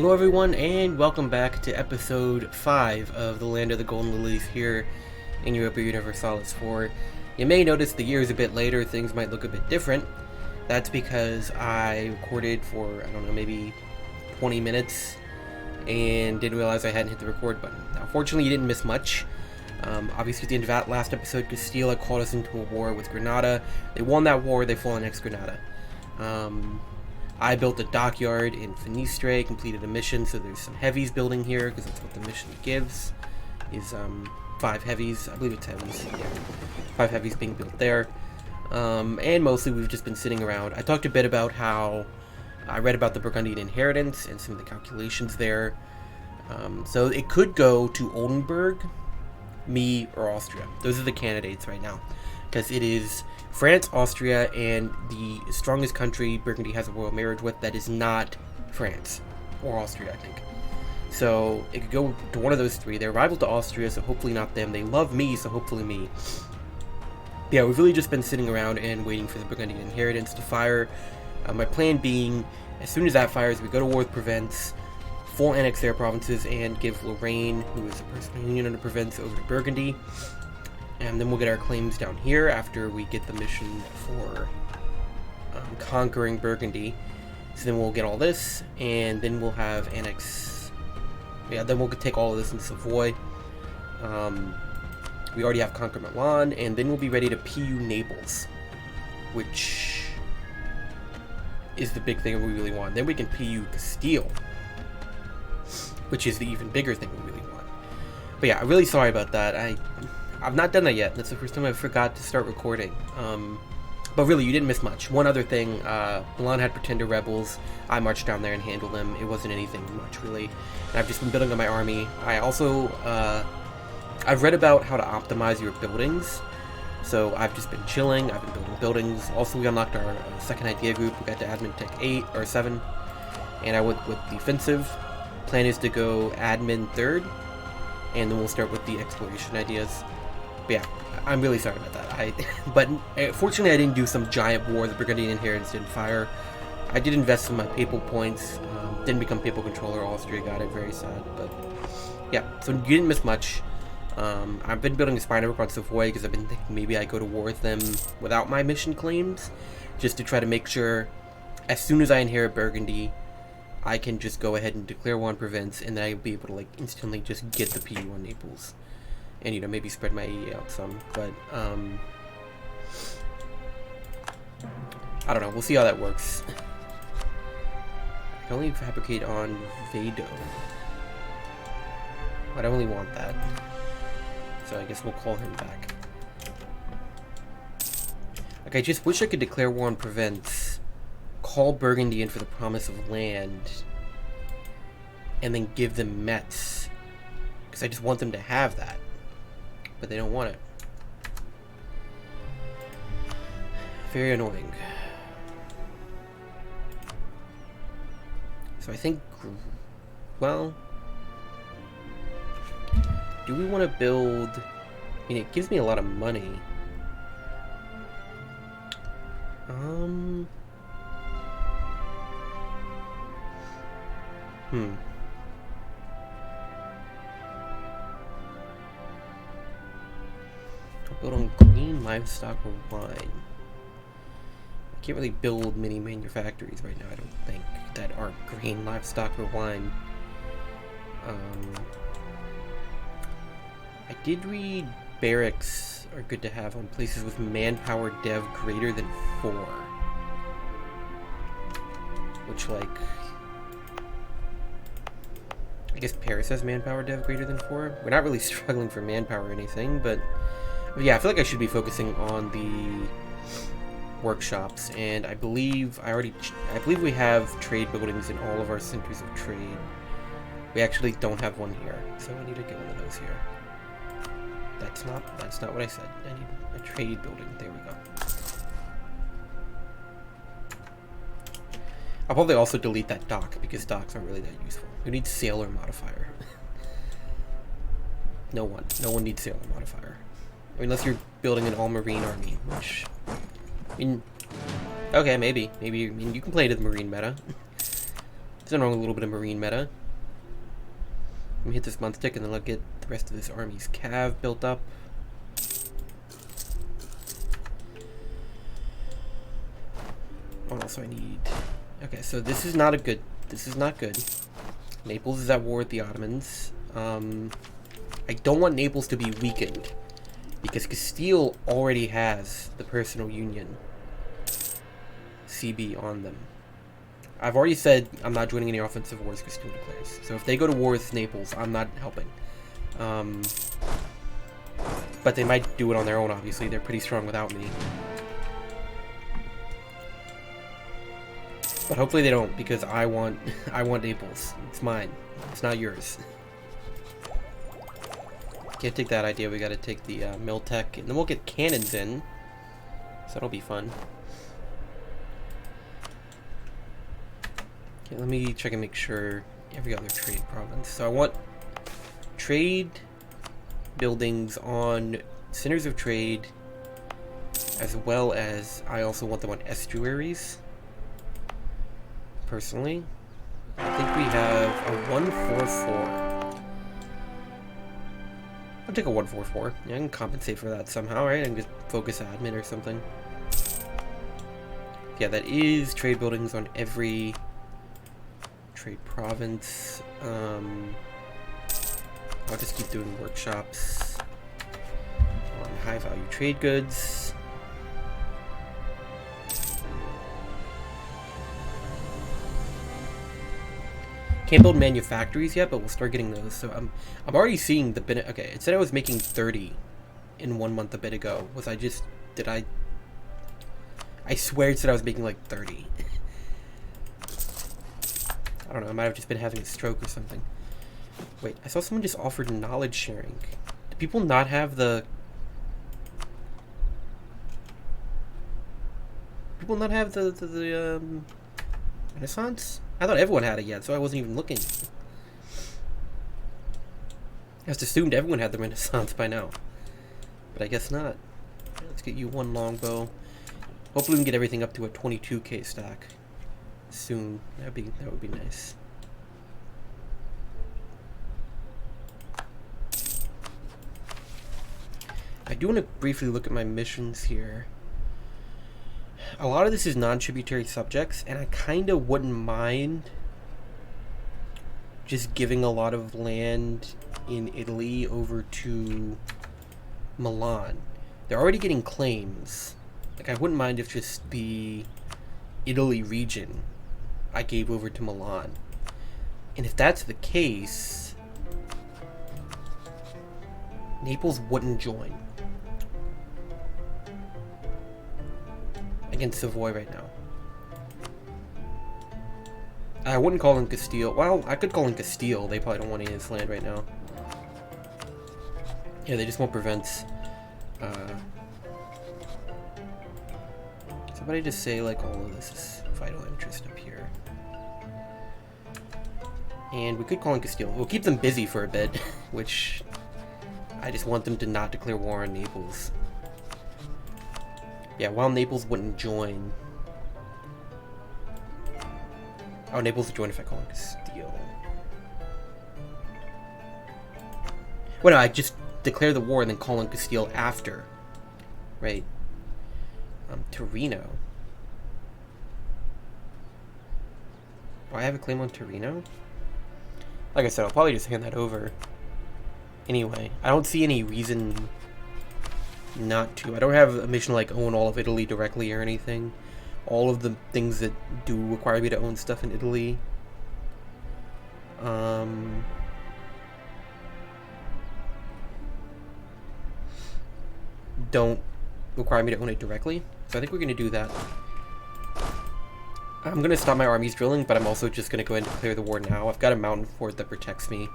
Hello everyone, and welcome back to episode 5 of The Land of the Golden Lilies here in Europa Universalis 4. You may notice the year is a bit later, things might look a bit different. That's because I recorded for, I don't know, maybe 20 minutes and didn't realize I hadn't hit the record button. Now, fortunately, you didn't miss much. Obviously, at the end of that last episode, Castilla called us into a war with Granada. They won that war, they fall annexed Granada. I built a dockyard in Fenistre, completed a mission, so there's some heavies building here, because that's what the mission gives, is 5 heavies, I believe it's heavies, yeah, 5 heavies being built there, and mostly we've just been sitting around. I talked a bit about how I read about the Burgundian inheritance and some of the calculations there, so it could go to Oldenburg, me, or Austria. Those are the candidates right now, because it is France, Austria, and the strongest country Burgundy has a royal marriage with that is not France or Austria, I think. So it could go to one of those three. They're rival to Austria, so hopefully not them. They love me, so hopefully me. Yeah, we've really just been sitting around and waiting for the Burgundian inheritance to fire. My plan being, as soon as that fires, we go to war with Provence, full annex their provinces, and give Lorraine, who is a personal union under Provence, over to Burgundy. And then we'll get our claims down here after we get the mission for conquering Burgundy. So then we'll get all this, and then we'll have annex. Yeah, then we'll take all of this in Savoy. We already have conquer Milan, and then we'll be ready to PU Naples, which is the big thing we really want. Then we can PU Castile, which is the even bigger thing we really want. But yeah, I'm really sorry about that. I've not done that yet. That's the first time I forgot to start recording. But really, you didn't miss much. One other thing, Milan had pretender rebels. I marched down there and handled them. It wasn't anything much, really. And I've just been building on my army. I also, I've read about how to optimize your buildings. So I've just been chilling. I've been building buildings. Also, we unlocked our second idea group. We got to admin tech 8 or 7. And I went with defensive. Plan is to go admin 3rd. And then we'll start with the exploration ideas. But yeah, I'm really sorry about that. But fortunately I didn't do some giant war. The Burgundian inheritance didn't fire. I did invest in my papal points. Didn't become papal controller. Austria got it. Very sad. But yeah, so you didn't miss much. I've been building a spy network on Savoy because I've been thinking maybe I go to war with them without my mission claims, just to try to make sure as soon as I inherit Burgundy, I can just go ahead and declare war on Provence, and then I'll be able to like instantly just get the PU on Naples. And, you know, maybe spread my EE out some, but, I don't know, we'll see how that works. I can only fabricate on Vado. I don't really want that. So I guess we'll call him back. Like, I just wish I could declare war on Provence, call Burgundy in for the promise of land, and then give them Metz. Because I just want them to have that. But they don't want it. Very annoying. So I think, well, do we want to build? I mean, it gives me a lot of money. Build on green livestock or wine. I can't really build many manufactories right now, I don't think, that are green livestock or wine. I did read barracks are good to have on places with manpower dev greater than 4. Which, like, I guess Paris has manpower dev greater than 4. We're not really struggling for manpower or anything, but yeah, I feel like I should be focusing on the workshops, and I believe we have trade buildings in all of our centers of trade. We actually don't have one here, so I need to get one of those here. That's not what I said. I need a trade building. There we go. I'll probably also delete that dock because docks aren't really that useful. Who needs sailor modifier? No one needs sailor modifier. Unless you're building an all-marine army, which, I mean, okay, maybe, I mean, you can play into the marine meta. Nothing wrong with a little bit of marine meta. Let me hit this month tick and then I'll get the rest of this army's cav built up. What else do I need? Okay, so this is not good. Naples is at war with the Ottomans. I don't want Naples to be weakened because Castile already has the personal union CB on them. I've already said I'm not joining any offensive wars Castile declares. So if they go to war with Naples, I'm not helping. But they might do it on their own, obviously. They're pretty strong without me. But hopefully they don't, because I want Naples. It's mine. It's not yours. Can't take that idea. We gotta take the mill tech, and then we'll get cannons in. So that'll be fun. Okay, let me check and make sure every other trade province. So I want trade buildings on centers of trade, as well as I also want them on estuaries. Personally, I think we have a 144. I'll take a 144. Yeah, I can compensate for that somehow, right? I can just focus admin or something. Yeah, that is trade buildings on every trade province. I'll just keep doing workshops on high value trade goods. Can't build manufactories yet, but we'll start getting those. So I'm already seeing the benefit. Okay, it said I was making 30 in 1 month a bit ago. Was I just, did I swear it said I was making like 30. I don't know, I might have just been having a stroke or something. Wait, I saw someone just offered knowledge sharing. Do people not have the... People not have the Renaissance? I thought everyone had it yet, so I wasn't even looking. I just assumed everyone had the Renaissance by now. But I guess not. Let's get you one longbow. Hopefully we can get everything up to a 22k stack soon. That would be nice. I do want to briefly look at my missions here. A lot of this is non-tributary subjects, and I kind of wouldn't mind just giving a lot of land in Italy over to Milan. They're already getting claims. Like, I wouldn't mind if just the Italy region I gave over to Milan. And if that's the case, Naples wouldn't join against Savoy right now. I wouldn't call in Castile. Well, I could call in Castile. They probably don't want any of this land right now. Yeah, they just want prevents. Somebody just say like all of this is vital interest up here. And we could call in Castile. We'll keep them busy for a bit, which I just want them to not declare war on Naples. Yeah, while Naples wouldn't join. Oh, Naples would join if I call in Castile. Well, no, I just declare the war and then call in Castile after. Right. Torino. Do I have a claim on Torino? Like I said, I'll probably just hand that over. Anyway, I don't see any reason not to. I don't have a mission like own all of Italy directly or anything. All of the things that do require me to own stuff in Italy. Don't require me to own it directly. So I think we're going to do that. I'm going to stop my armies drilling, but I'm also just going to go ahead and declare the war now. I've got a mountain fort that protects me,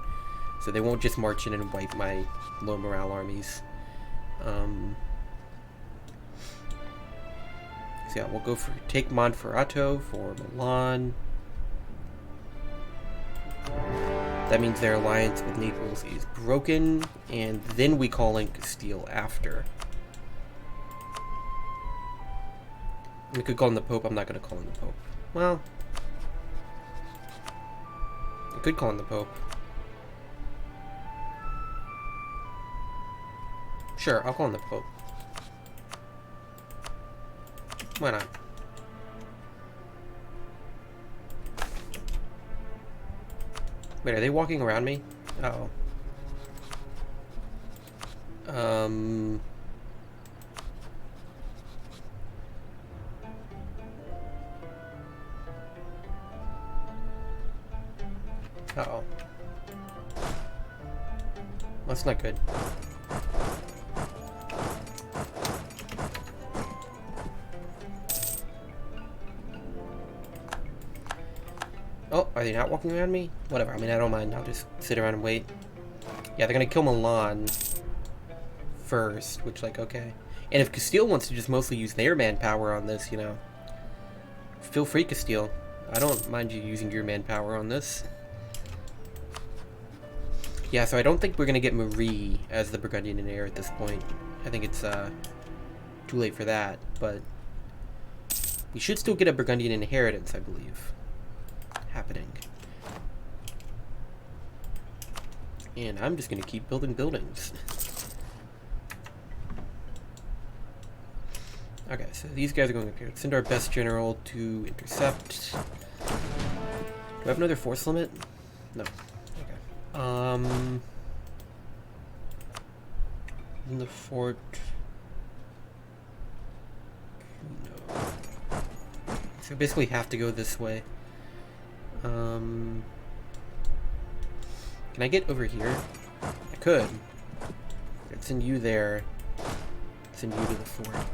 so they won't just march in and wipe my low morale armies. So yeah, we'll go for take Monferrato for Milan. That means their alliance with Naples is broken, and then we call in Castile after. We could call in the Pope. I'm not going to call in the Pope. Well, could call in the Pope. Sure, I'll call in the Pope. Why not? Wait, are they walking around me? Uh-oh. Uh-oh. That's not good. Oh, are they not walking around me? Whatever, I mean, I don't mind. I'll just sit around and wait. Yeah, they're gonna kill Milan first, which, like, okay. And if Castile wants to just mostly use their manpower on this, you know, feel free, Castile. I don't mind you using your manpower on this. Yeah, so I don't think we're gonna get Marie as the Burgundian heir at this point. I think it's too late for that, but we should still get a Burgundian inheritance, I believe, happening. And I'm just gonna keep building buildings. Okay, so these guys are going up here. Send our best general to intercept. Do I have another force limit? No. In the fort. No. So we basically have to go this way. Can I get over here? I could. I'd send you there. Send you to the fort.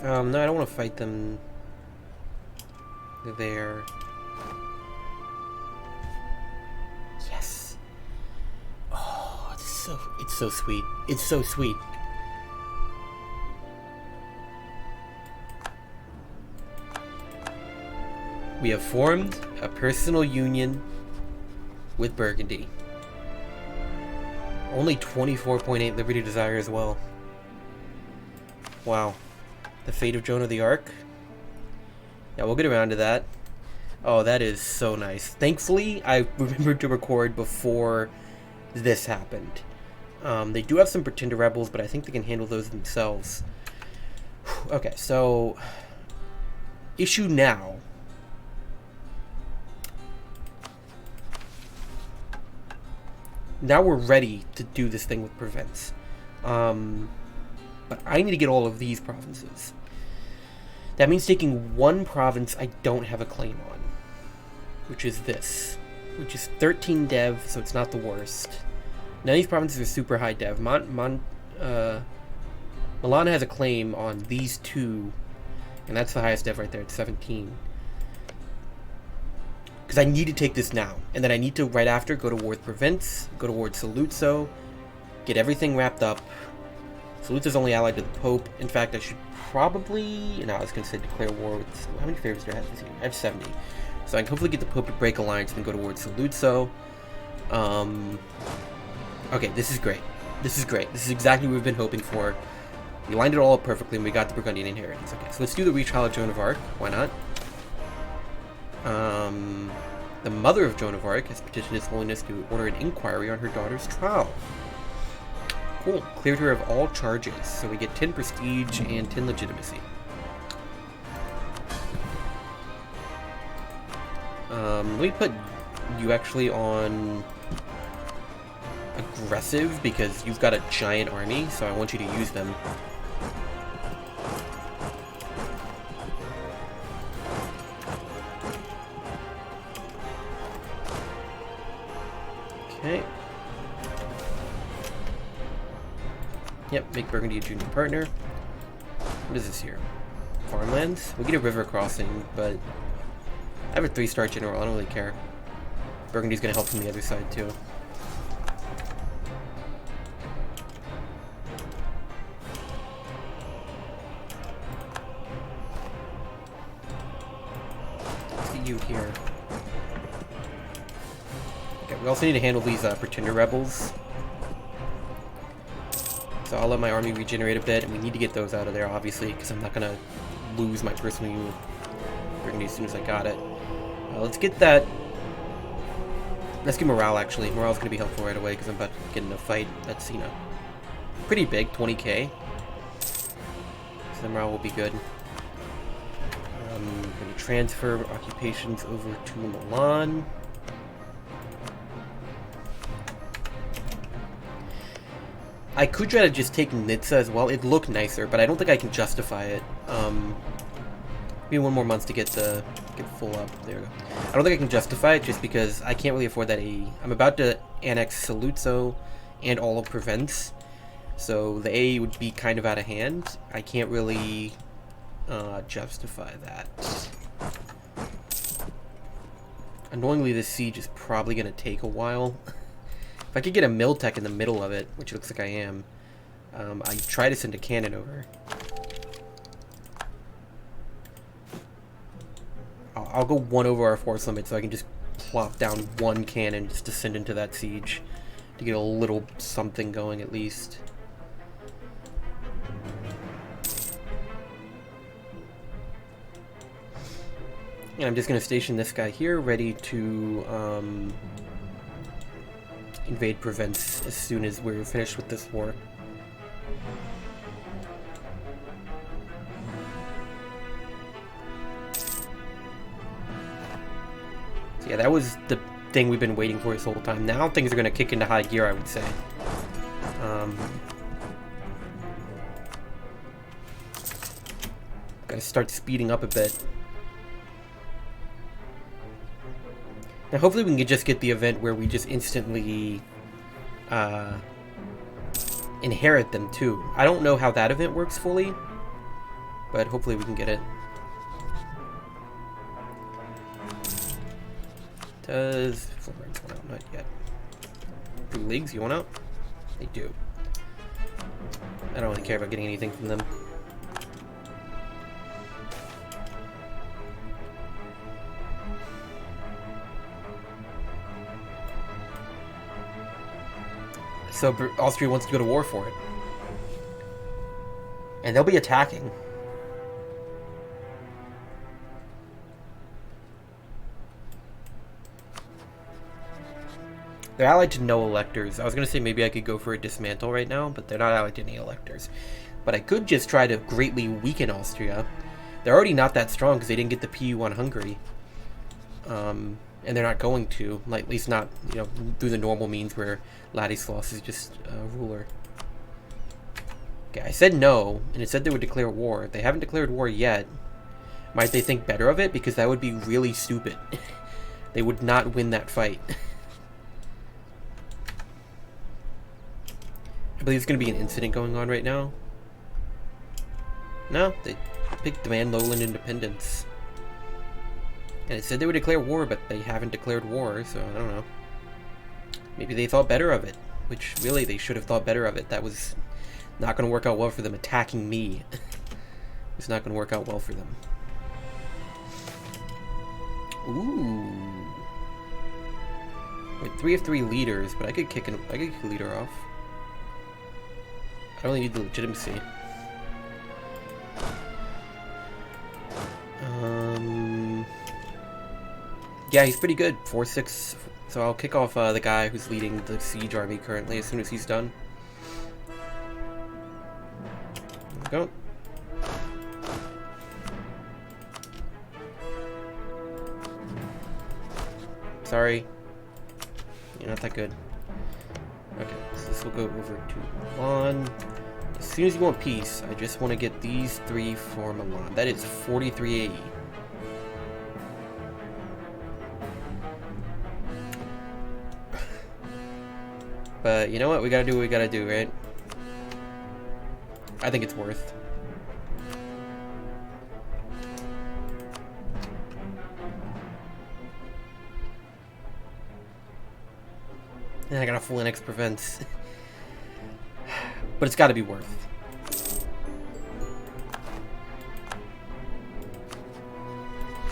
No, I don't want to fight them there. Yes. Oh, it's so sweet. It's so sweet. We have formed a personal union with Burgundy. Only 24.8 Liberty Desire as well. Wow. The fate of Joan of the Arc. Yeah, we'll get around to that. Oh, that is so nice. Thankfully, I remembered to record before this happened. They do have some Pretender rebels, but I think they can handle those themselves. Okay, so issue now. Now we're ready to do this thing with Provence. But I need to get all of these provinces. That means taking one province I don't have a claim on, which is this, which is 13 dev, so it's not the worst. None of these provinces are super high dev. Milan has a claim on these two, and that's the highest dev right there. It's 17. Because I need to take this now, and then I need to, right after, go towards Provence, go towards Saluzzo, get everything wrapped up. Saluzzo's only allied to the Pope. In fact, I should probably... No, I was going to say declare war with... How many favors do I have this year? I have 70. So I can hopefully get the Pope to break alliance and then go towards Saluzzo. Okay, this is great. This is great. This is exactly what we've been hoping for. We lined it all up perfectly, and we got the Burgundian inheritance. Okay, so let's do the retrial of Joan of Arc. Why not? The mother of Joan of Arc has petitioned His Holiness to order an inquiry on her daughter's trial. Cool. Cleared her of all charges, so we get 10 prestige and 10 legitimacy. Let me put you actually on aggressive, because you've got a giant army, so I want you to use them. Okay. Yep, make Burgundy a junior partner. What is this here? Farmlands? We get a river crossing, but I have a 3-star general. I don't really care. Burgundy's gonna help from the other side too. Let's get you here. Okay, we also need to handle these Pretender rebels. So I'll let my army regenerate a bit, and we need to get those out of there, obviously, because I'm not going to lose my personal unit as soon as I got it. Let's get that. Let's get morale, actually. Morale's going to be helpful right away, because I'm about to get in a fight that's, you know, pretty big, 20k. So the morale will be good. I'm going to transfer occupations over to Milan. I could try to just take Nizza as well. It'd look nicer, but I don't think I can justify it. Maybe 1 more month to get full up. There we go. I don't think I can justify it just because I can't really afford that AE. I'm about to annex Saluzzo and all of Provence, so the AE would be kind of out of hand. I can't really justify that. Annoyingly, this siege is probably going to take a while. If I could get a mill tech in the middle of it, which looks like I am, I try to send a cannon over. I'll go 1 over our force limit so I can just plop down 1 cannon just to send into that siege to get a little something going at least. And I'm just going to station this guy here ready to invade Provence as soon as we're finished with this war. So yeah, that was the thing we've been waiting for this whole time. Now things are going to kick into high gear, I would say. Gotta start speeding up a bit. Now, hopefully we can just get the event where we just instantly inherit them, too. I don't know how that event works fully, but hopefully we can get it. Does Florence want out? Not yet. Do Leagues, you want out? They do. I don't really care about getting anything from them. So Austria wants to go to war for it. And they'll be attacking. They're allied to no electors. I was going to say maybe I could go for a dismantle right now, but they're not allied to any electors. But I could just try to greatly weaken Austria. They're already not that strong because they didn't get the PU on Hungary. And they're not going to, like, at least not, you know, through the normal means where Ladislas is just a ruler. Okay, I said no, and it said they would declare war. They haven't declared war yet. Might they think better of it? Because that would be really stupid. They would not win that fight. I believe there's going to be an incident going on right now. No, they picked demand lowland independence. And it said they would declare war, but they haven't declared war, so I don't know. Maybe they thought better of it, which really they should have thought better of it. That was not going to work out well for them. Attacking me it's not going to work out well for them. Ooh. Wait, 3 of 3 leaders, but I could kick a leader off. I only need the legitimacy. Yeah, he's pretty good. 4-6. So I'll kick off the guy who's leading the siege army currently as soon as he's done. There we go. Sorry. You're not that good. Okay, so this will go over to Milan. As soon as you want peace, I just want to get these 3 for Milan. That is 43 AE. But you know what? We gotta do what we gotta do, right? I think it's worth. And I got a full NX prevents. But it's gotta be worth.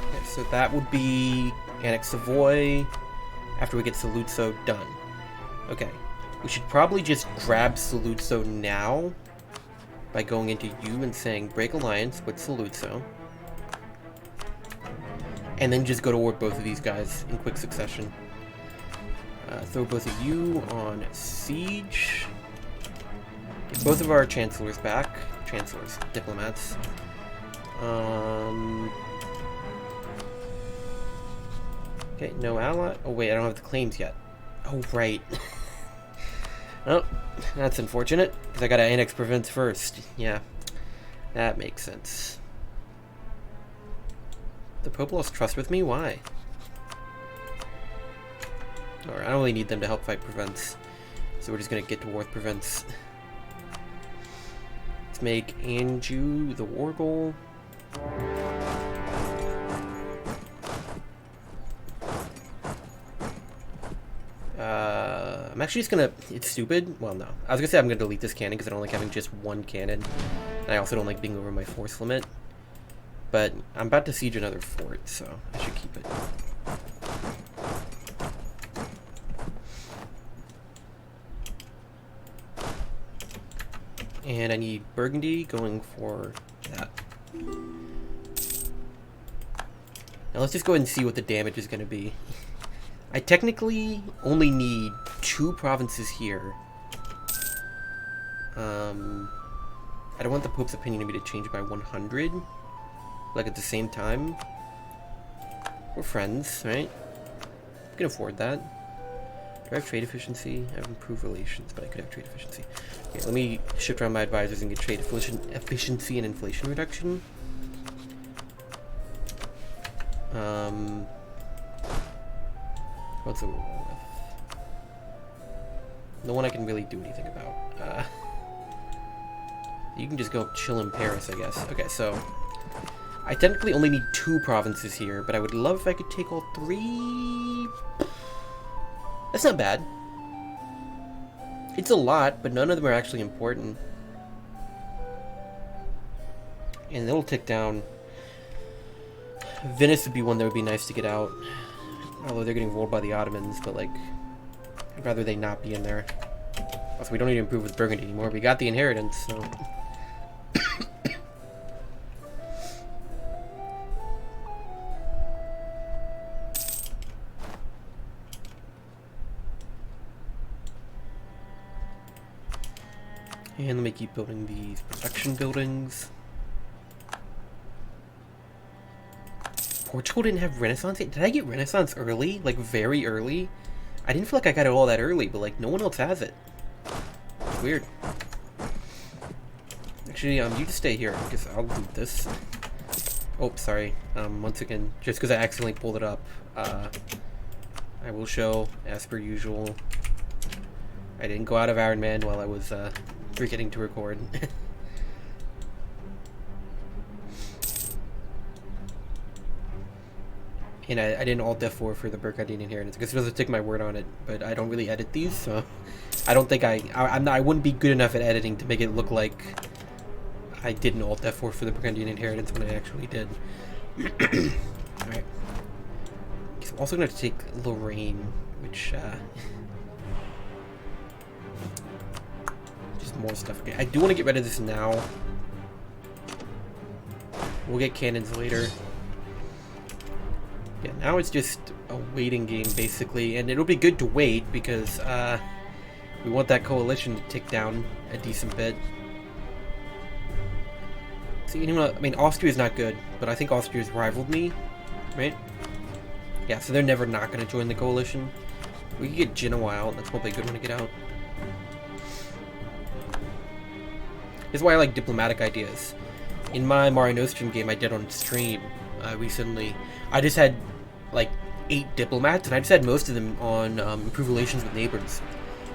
Okay, so that would be Annex Savoy after we get Saluzzo done. Okay. We should probably just grab Saluzzo now by going into you and saying break alliance with Saluzzo. And then just go to war with both of these guys in quick succession. Throw both of you on siege. Get both of our chancellors back. Chancellors, diplomats. Okay, no ally. Oh wait, I don't have the claims yet. Oh right. Oh, that's unfortunate, because I gotta annex province first. Yeah, that makes sense. The Pope lost trust with me? Why? Alright, I don't really need them to help fight Provence, so we're just gonna get to war with Provence. Let's make Anjou the war goal. I'm actually just gonna... It's stupid. Well, no. I was gonna say I'm gonna delete this cannon because I don't like having just one cannon. And I also don't like being over my force limit. But I'm about to siege another fort, so I should keep it. And I need Burgundy going for that. Now let's just go ahead and see what the damage is gonna be. I technically only need 2 provinces here. I don't want the Pope's opinion of me to change by 100. Like at the same time. We're friends, right? We can afford that. Do I have trade efficiency? I have improved relations, but I could have trade efficiency. Okay, let me shift around my advisors and get trade efficiency and inflation reduction. What's the war with? No one I can really do anything about. You can just go chill in Paris, I guess. Okay, so I technically only need 2 provinces here, but I would love if I could take all 3. That's not bad. It's a lot, but none of them are actually important. And it'll tick down. Venice would be one that would be nice to get out. Although they're getting ruled by the Ottomans, but like, I'd rather they not be in there. Also, we don't need to improve with Burgundy anymore. We got the inheritance, so... And let me keep building these production buildings. Portugal didn't have Renaissance yet? Did I get Renaissance early? Like, very early? I didn't feel like I got it all that early, but, like, no one else has it. It's weird. Actually, you just stay here, because I'll do this. Oh, sorry. Once again, just because I accidentally pulled it up, I will show, as per usual, I didn't go out of Iron Man while I was, forgetting to record. And I didn't alt F4 for the Burgundian inheritance because it doesn't take my word on it, but I don't really edit these, so I don't think I wouldn't be good enough at editing to make it look like I didn't alt F4 for the Burgundian inheritance when I actually did. Alright. So I'm also going to have to take Lorraine, which, just more stuff. Okay, I do want to get rid of this now. We'll get cannons later. Yeah, now it's just a waiting game, basically, and it'll be good to wait because we want that coalition to tick down a decent bit. See, you know, I mean, Austria's not good, but I think Austria's rivaled me, right? Yeah, so they're never not going to join the coalition. We could get Genoa out. That's probably a good one to get out. This is why I like diplomatic ideas. In my Mare Nostrum game I did on stream recently, I just had like 8 diplomats, and I just had most of them on improved relations with neighbors.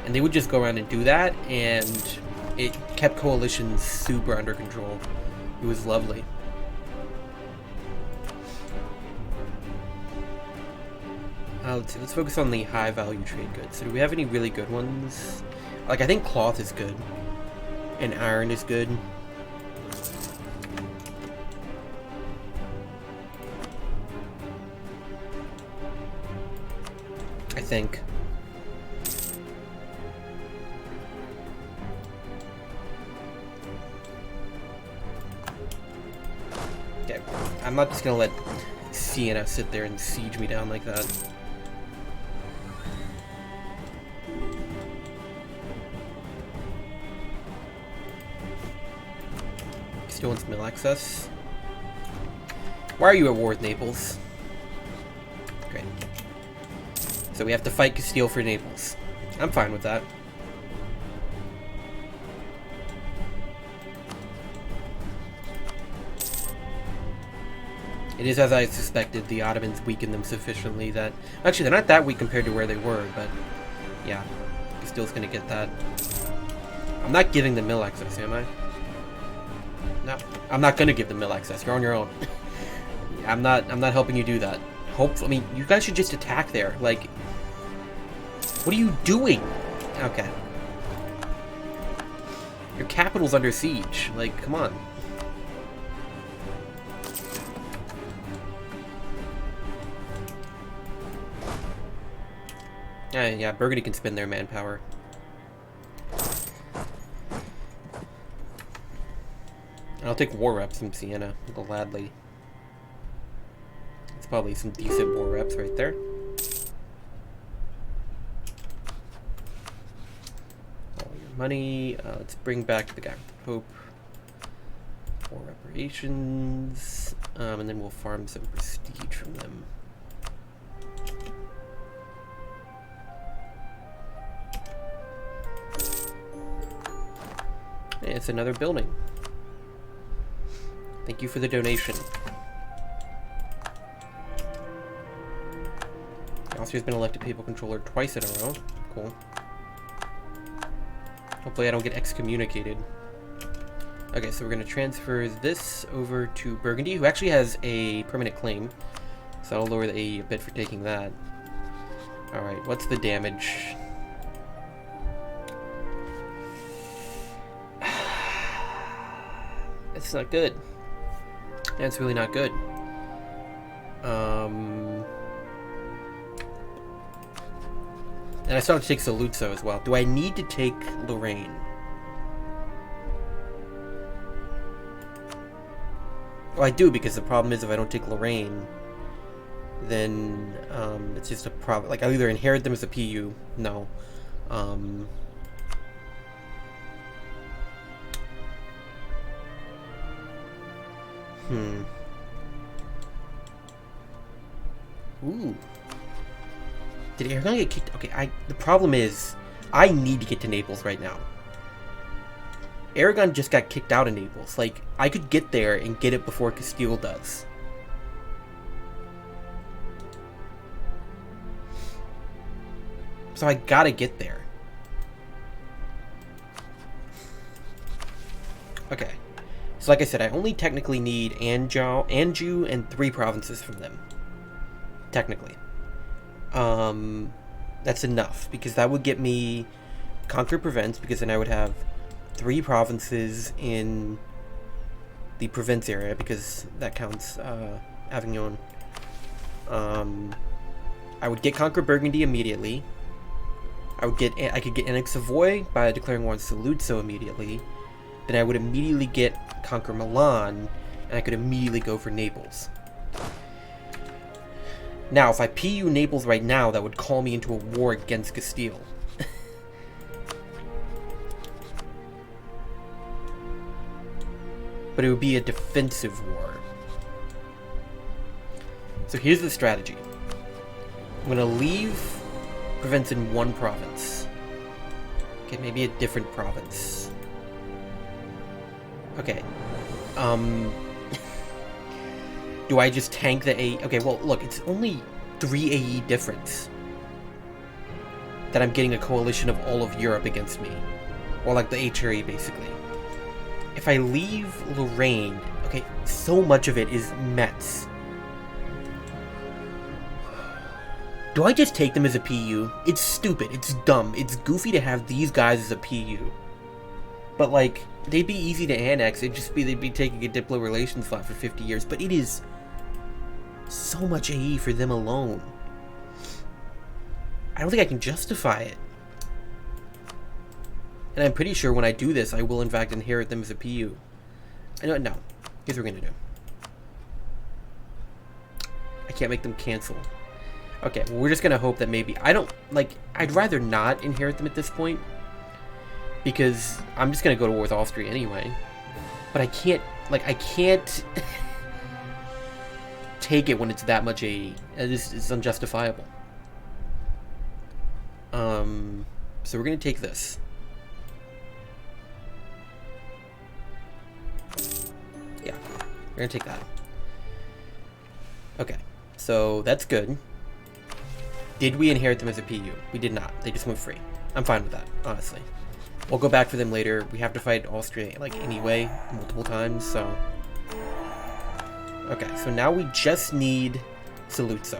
And they would just go around and do that, and it kept coalitions super under control. It was lovely. Let's see, let's focus on the high value trade goods. So do we have any really good ones? Like, I think cloth is good. And iron is good. I think. Okay, I'm not just gonna let Siena sit there and siege me down like that. Still wants mill access. Why are you at war with Naples? Great. So we have to fight Castile for Naples. I'm fine with that. It is as I suspected, the Ottomans weakened them sufficiently that... Actually, they're not that weak compared to where they were, but... Yeah, Castile's gonna get that. I'm not giving them mill access, am I? No, I'm not gonna give them mill access. You're on your own. I'm not helping you do that. Hopefully, I mean, you guys should just attack there. Like, what are you doing? Okay. Your capital's under siege. Like, come on. Yeah, Burgundy can spend their manpower. And I'll take war reps from Siena, gladly. It's probably some decent war reps right there. All your money. Let's bring back the guy with the Pope. War reparations. And then we'll farm some prestige from them. Hey, it's another building. Thank you for the donation. Austria's been elected papal controller twice in a row. Cool. Hopefully I don't get excommunicated. Okay, so we're going to transfer this over to Burgundy, who actually has a permanent claim. So I'll lower the AE a bit for taking that. Alright, what's the damage? It's not good. That's really not good. And I still have to take Saluzzo as well. Do I need to take Lorraine? Well, I do, because the problem is if I don't take Lorraine, then it's just a problem. Like, I'll either inherit them as a PU. No. Ooh. Did Aragon get kicked? Okay, the problem is, I need to get to Naples right now. Aragon just got kicked out of Naples. Like, I could get there and get it before Castile does. So I gotta get there. Okay. So like I said, I only technically need Anjou and 3 provinces from them. Technically. That's enough, because that would get me Conquer Provence, because then I would have 3 provinces in the Provence area, because that counts Avignon. I would get Conquer Burgundy immediately. I could get Annex Savoy by declaring war on Saluzzo immediately. Then I would immediately get Conquer Milan, and I could immediately go for Naples. Now, if I PU Naples right now, that would call me into a war against Castile. But it would be a defensive war. So here's the strategy. I'm going to leave Provence in 1 province. Okay, maybe a different province. Okay. Do I just tank the AE? Okay, well, look, it's only 3 AE difference that I'm getting a coalition of all of Europe against me. Or like the HRE, basically. If I leave Lorraine, okay, so much of it is Metz. Do I just take them as a PU? It's stupid, it's dumb, it's goofy to have these guys as a PU. But like, they'd be easy to annex, they'd be taking a Diplo relations slot for 50 years, but it is so much AE for them alone. I don't think I can justify it. And I'm pretty sure when I do this, I will in fact inherit them as a PU. I don't know. Here's what we're gonna do. I can't make them cancel. Okay, well, we're just gonna hope that maybe... I don't... Like, I'd rather not inherit them at this point. Because I'm just gonna go to war with Austria anyway. But I can't... Like, I can't... take it when it's that much AE. It's unjustifiable. So we're gonna take this. Yeah, we're gonna take that. Okay, so that's good. Did we inherit them as a PU? We did not. They just went free. I'm fine with that, honestly. We'll go back for them later. We have to fight Austria, like, anyway, multiple times, so... Okay, so now we just need Saluzzo.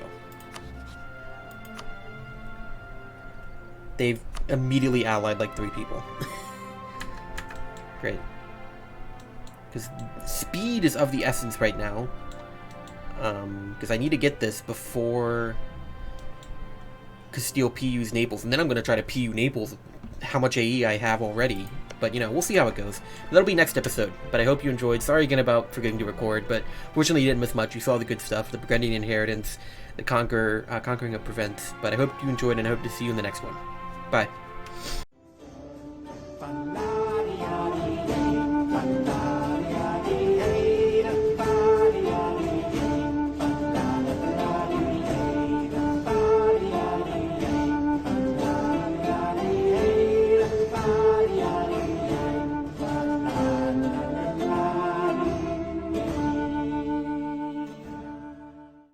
They've immediately allied, like, 3 people. Great. Because speed is of the essence right now. Because I need to get this before Castile PU's Naples. And then I'm going to try to PU Naples how much AE I have already. But, you know, we'll see how it goes. That'll be next episode. But I hope you enjoyed. Sorry again about forgetting to record, but fortunately you didn't miss much. You saw the good stuff, the Burgundian inheritance, the conquering of Provence. But I hope you enjoyed, and I hope to see you in the next one. Bye.